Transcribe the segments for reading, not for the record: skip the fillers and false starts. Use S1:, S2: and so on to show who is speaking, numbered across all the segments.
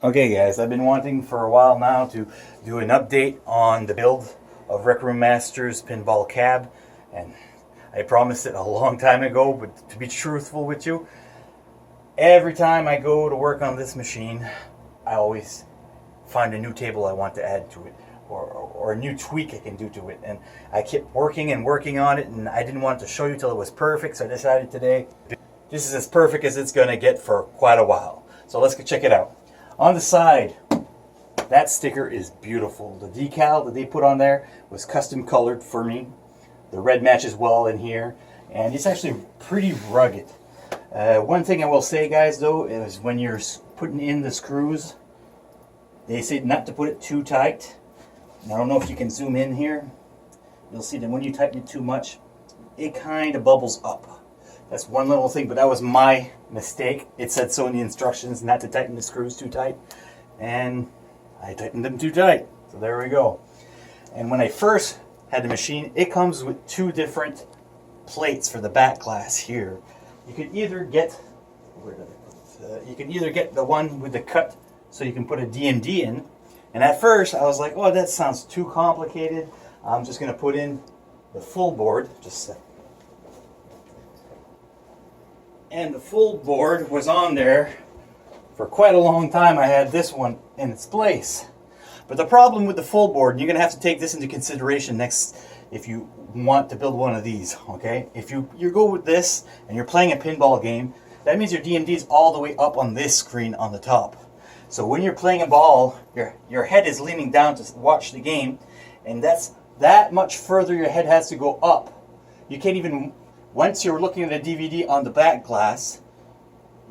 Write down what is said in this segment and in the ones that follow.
S1: Okay guys, I've been wanting for a while now to do an update on the build of Recroom Master's pinball cab, and I promised it a long time ago, but to be truthful with you, every time I go to work on this machine, I always find a new table I want to add to it, or a new tweak I can do to it, and I kept working and working on it, and I didn't want to show you till it was perfect, so I decided today, this is as perfect as it's going to get for quite a while. So let's go check it out. On the side, that sticker is beautiful. The decal that they put on there was custom colored for me. The red matches well in here, and it's actually pretty rugged. One thing I will say, guys, though, is when you're putting in the screws, they say not to put it too tight. And I don't know if you can zoom in here. You'll see that when you tighten it too much, it kind of bubbles up. That's one little thing, but that was my mistake. It said so in the instructions not to tighten the screws too tight, and I tightened them too tight. So there we go. And when I first had the machine, it comes with two different plates for the back glass here. You can either get the one with the cut so you can put a DMD in. And at first I was like, oh, that sounds too complicated. I'm just going to put in the full board. Just a sec. And the full board was on there for quite a long time. I had this one in its place. But the problem with the full board, and you're going to have to take this into consideration next if you want to build one of these, okay? If you go with this and you're playing a pinball game, that means your DMD is all the way up on this screen on the top. So when you're playing a ball, your head is leaning down to watch the game, and that's that much further your head has to go up. You can't even... Once you're looking at a DVD on the back glass,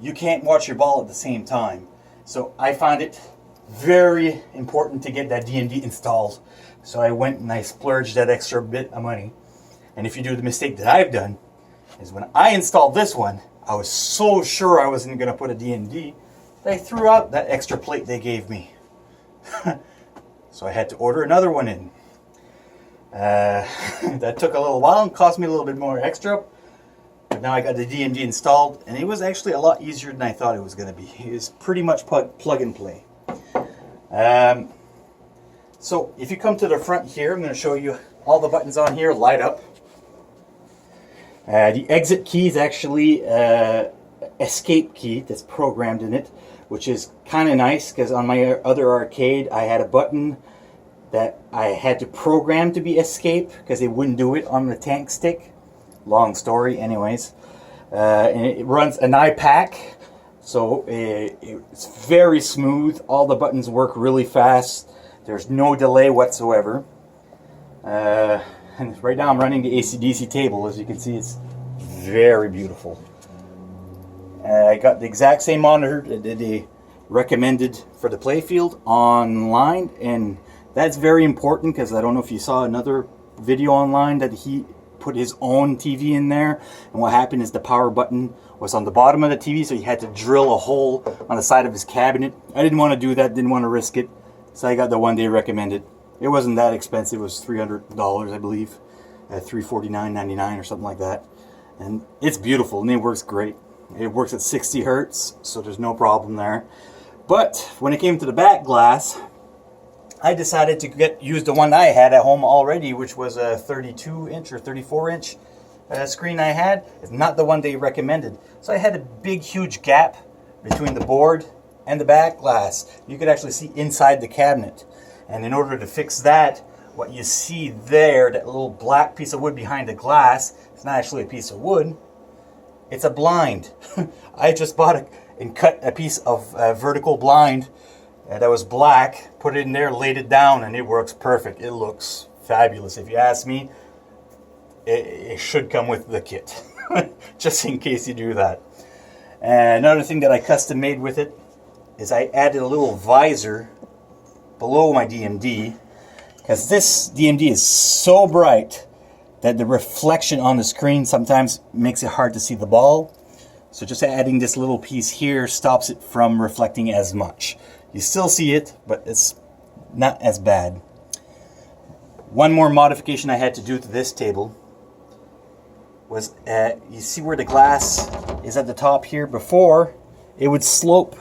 S1: you can't watch your ball at the same time. So I found it very important to get that DMD installed. So I went and I splurged that extra bit of money. And if you do the mistake that I've done, is when I installed this one, I was so sure I wasn't going to put a DMD, that I threw out that extra plate they gave me. So I had to order another one in. That took a little while and cost me a little bit more extra, but now I got the DMD installed, and it was actually a lot easier than I thought it was going to be. It was pretty much plug and play. So if you come to the front here, I'm going to show you all the buttons on here light up. The exit key is actually escape key that's programmed in it, which is kind of nice because on my other arcade I had a button that I had to program to be escape because they wouldn't do it on the tank stick. Long story anyways. And it runs an iPack, so it's very smooth. All the buttons work really fast. There's no delay whatsoever. And right now I'm running the AC/DC table. As you can see, it's very beautiful. I got the exact same monitor that they recommended for the playfield online, and that's very important because I don't know if you saw another video online that he put his own TV in there, and what happened is the power button was on the bottom of the TV, so he had to drill a hole on the side of his cabinet. I didn't want to do that, didn't want to risk it, so I got the one they recommended. It wasn't that expensive, it was $300 I believe, at $349.99 or something like that. And it's beautiful and it works great. It works at 60 Hertz, so there's no problem there. But when it came to the back glass, I decided to use the one I had at home already, which was a 32-inch or 34-inch screen I had. It's not the one they recommended. So I had a big, huge gap between the board and the back glass. You could actually see inside the cabinet. And in order to fix that, what you see there, that little black piece of wood behind the glass, it's not actually a piece of wood. It's a blind. I just bought and cut a piece of vertical blind that was black, put it in there, laid it down, and it works perfect. It looks fabulous. If you ask me, it should come with the kit, just in case you do that. And another thing that I custom made with it is I added a little visor below my DMD, because this DMD is so bright that the reflection on the screen sometimes makes it hard to see the ball. So just adding this little piece here stops it from reflecting as much. You still see it, but it's not as bad. One more modification I had to do to this table was, you see where the glass is at the top here? Before, it would slope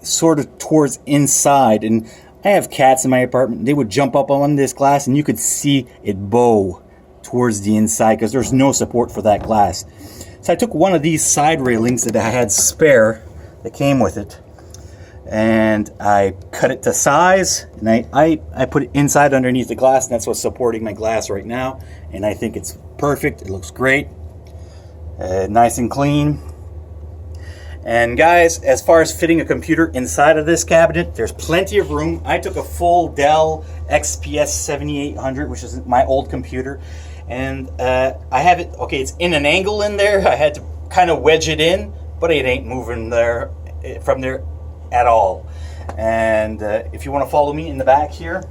S1: sort of towards inside, and I have cats in my apartment. They would jump up on this glass and you could see it bow towards the inside because there's no support for that glass. So I took one of these side railings that I had spare that came with it, and I cut it to size, and I put it inside underneath the glass, and that's what's supporting my glass right now, and I think it's perfect. It looks great, nice and clean. And guys, as far as fitting a computer inside of this cabinet, there's plenty of room. I took a full Dell XPS 7800, which is my old computer, and I have it, okay, it's in an angle in there. I had to kind of wedge it in, but it ain't moving there from there at all. And if you want to follow me in the back here,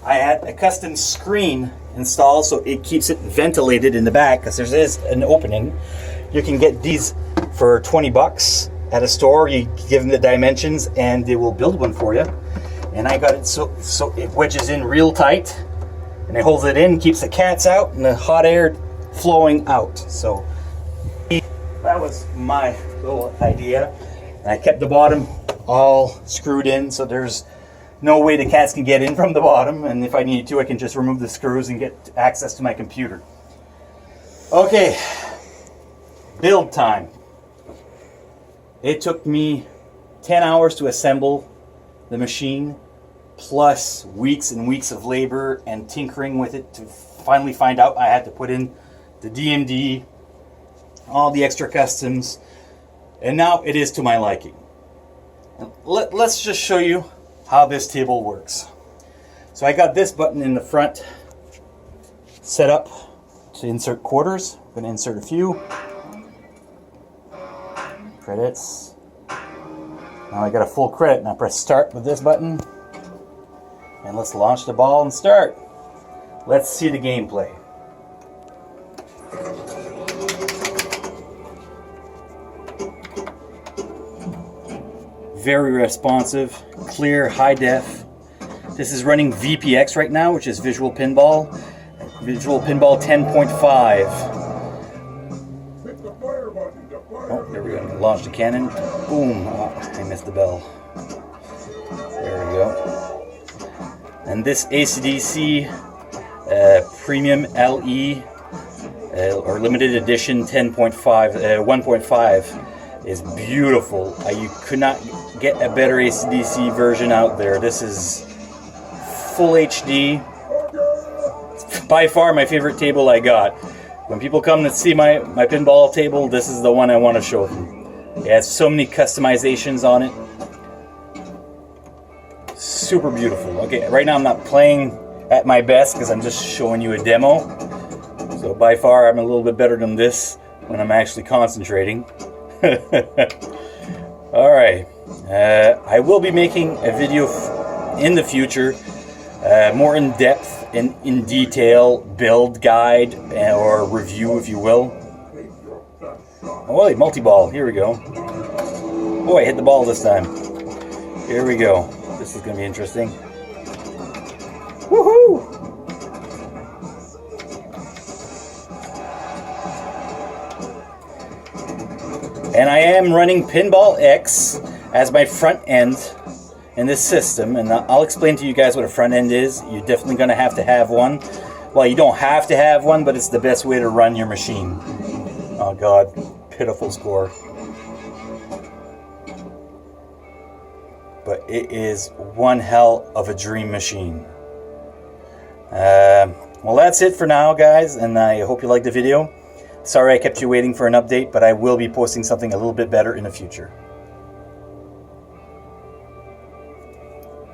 S1: I had a custom screen installed so it keeps it ventilated in the back, because there is an opening. You can get these for 20 bucks at a store. You give them the dimensions and they will build one for you. And I got it so it wedges in real tight, and it holds it in, keeps the cats out and the hot air flowing out. So that was my little idea. And I kept the bottom all screwed in, so there's no way the cats can get in from the bottom, and if I need to, I can just remove the screws and get access to my computer. Okay, build time. It took me 10 hours to assemble the machine, plus weeks and weeks of labor and tinkering with it to finally find out I had to put in the DMD, all the extra customs, and now it is to my liking. Let's just show you how this table works. So I got this button in the front set up to insert quarters. I'm going to insert a few. Credits. Now I got a full credit, and I press start with this button. And let's launch the ball and start. Let's see the gameplay. Very responsive, clear, high def. This is running VPX right now, which is Visual Pinball 10.5. Oh, there we go. Launch the cannon. Boom. Oh, I missed the bell. There we go. And this AC/DC Premium LE or limited edition 1.5 is beautiful. You could not get a better AC/DC version out there. This is full HD. It's by far my favorite table I got. When people come to see my pinball table, this is the one I want to show them. It has so many customizations on it. Super beautiful. Okay, right now I'm not playing at my best because I'm just showing you a demo. So by far I'm a little bit better than this when I'm actually concentrating. Alright, I will be making a video in the future, more in depth and in detail build guide or review, if you will. Oh wait, multi-ball, here we go. Oh, I hit the ball this time. Here we go. This is going to be interesting. Woohoo! And I am running Pinball X as my front end in this system, and I'll explain to you guys what a front end is. You're definitely going to have one. Well, you don't have to have one, but it's the best way to run your machine. Oh God, pitiful score. But it is one hell of a dream machine. Well, that's it for now, guys, and I hope you liked the video. Sorry I kept you waiting for an update, but I will be posting something a little bit better in the future.